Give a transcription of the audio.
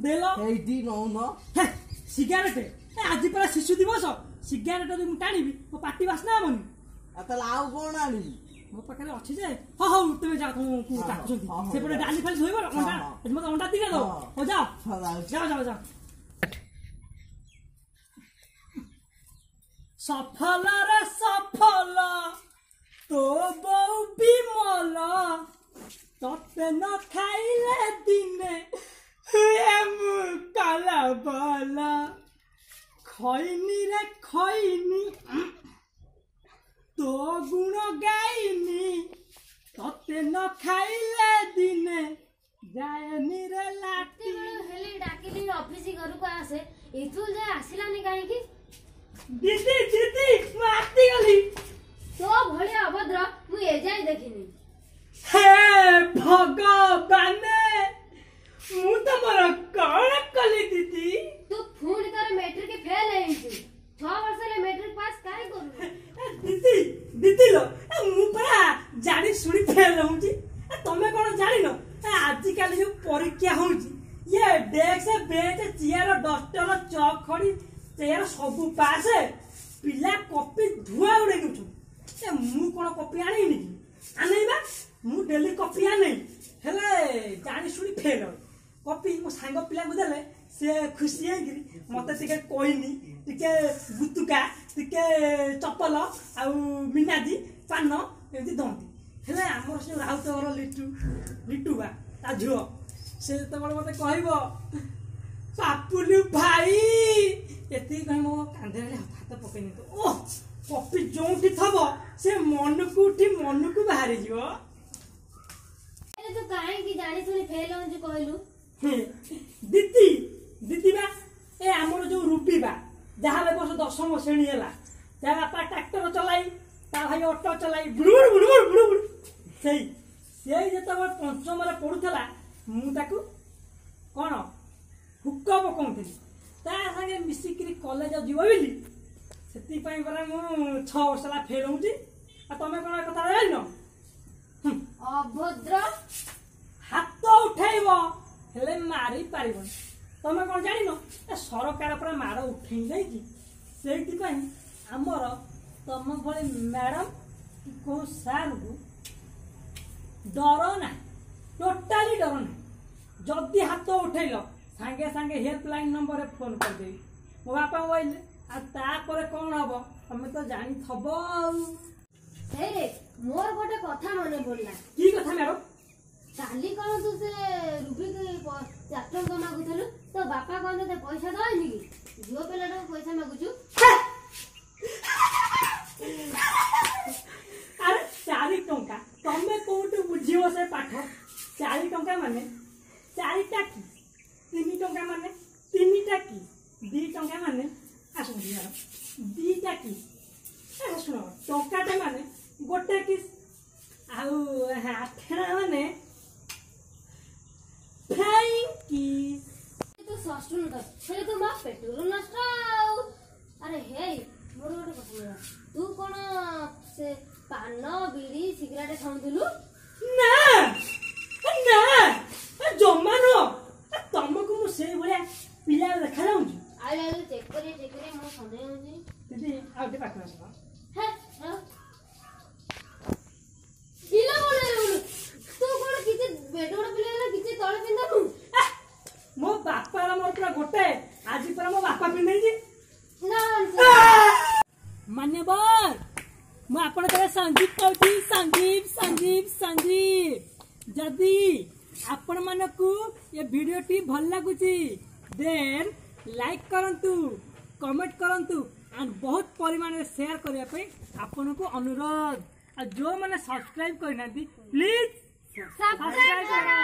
देलो AD no no cigarette आज पर शिशु दिवस सिगारेट जो टाणी मो पार्टी बासना हमनी आता लाव कोन आनी मो पाखरे अछि जे हो हो तुमे जा तुमको डाकुछंती से पटे डाली फाली होइबो अंडा मते अंडा दिगा दो हो जाओ जाओ जाओ जाओ सफल रे सफल तो बौ बिमल तते न खाइले दिने हम काला बाला खैनी रे खैनी तो गुण गाइनी तते न खाइले दिने जायनी रे लाटी हेली डाकिली ऑफिस घर को आसे इथुल जे आसिलानी काहे की दीदी दीदी मारती गली तो भले अभद्र मु ए जाई देखिनी हे भगवान मु तमर कण कली दीदी तू फूड कर मैट्रिक के फेल है छी 6 वर्ष ले मैट्रिक पास काहे करू दीदी दीदी लो मु परा जानी सुनी फेल होउची तमे कोन जानि न आज काल जो परीक्षा होउची ये डेस्क बेंच चेयर डस्टर चौक खड़ी चेयर सब पास पिला कॉपी धुआ उड़े नुछु ए मु कोन कॉपी आनी नि आनैबा मु डेली कॉपी आनै हेले जानी सुनी फेल कॉपी मो सांग पिला को देले से खुशी है कि मते तिके कोइनी तिके गुतुका तिके चप्पल आ मिनादी पान एति दंती हेले हमर से राउत घर लिटुबा ता झियो से त बड़ मते कहइबो पापुलु भाई एति कहि मो कांधे रे हाथ पकेनी तो ओ कॉपी जोंटी थबो से मन को बाहरी जिवो अरे तू काहे की जानी सुनी फेल हो जे कहलु दीदी दीदी बा ए हमर जो रूपी बा जहा ले बस 10म श्रेणी हैला ता बापा ट्रैक्टर चलाई ता भाई ऑटो चलाई बुड़ बुड़ बुड़ सेई जत पंचम रे पडुथला मु ताकू कोन हुक्का पकाउथि ता संगे मिसिकरी कॉलेज जीव बिली सेति पई बरा मु 6 वर्ष ला फेल होउची आ तमे कोन कथा जानिनो अभद्र हाथ उठाइबो हेले मारी पारिबन तमे कोन जानिनो ए सरकार पर मार उठै नै कि सेति पई हमर तम भले मैडम को सर को डर ना टोटाली डर ना जदी हाथ उठैलो सांगे सांगे हेल्पलाइन नंबर रे फोन कर देई मो बापा मोबाइल आ ता पर कोन हबो हमें तो जानि थबो हे रे मोर गोटे कथा मने बोलला की कथा मैडम काली कोन तू से रुपी के ट्रैक्टर को मागुथलु तो बापा कोन ते पैसा दइनी की जो पेला पैसा मागुछु अरे 4 टंका तमे कोठु बुझियो से पाठ 4 टंका माने 4 टा की 3 टंका माने 3 टा की 2 टंका माने आसु यार 2 टा की सुनो टंका टा माने गोटे की आउ आठना माने थैंक यू तू सस्टुन कर हे तू मा पेट्रोल नष्ट अरे हे मोर गोटे कथा तू कोन से पान बीड़ी सिगरेट खाउथलु ना ना जमानो तुमको मु से भले पिला देखा जाऊ आई चेक करे मो संदेह होजी दीदी आउटे पाखा आस हे पिला बोले तू कोन किते बेडोड़ पिला ना किते तळे पिंदनु मो बापा रा मोर पूरा गोटे आज पर मो बापा पिंदै छी ना मान्यवर मु आपण करे संजीव कहती संजीव जदी आपण मानकू ये वीडियो टी भल लागुची देन लाइक करंतु कमेंट करंतु एंड बहुत परिमाण में शेयर करिया पे आपन को अनुरोध आ जो माने सब्सक्राइब करनाती प्लीज सब्सक्राइब करा।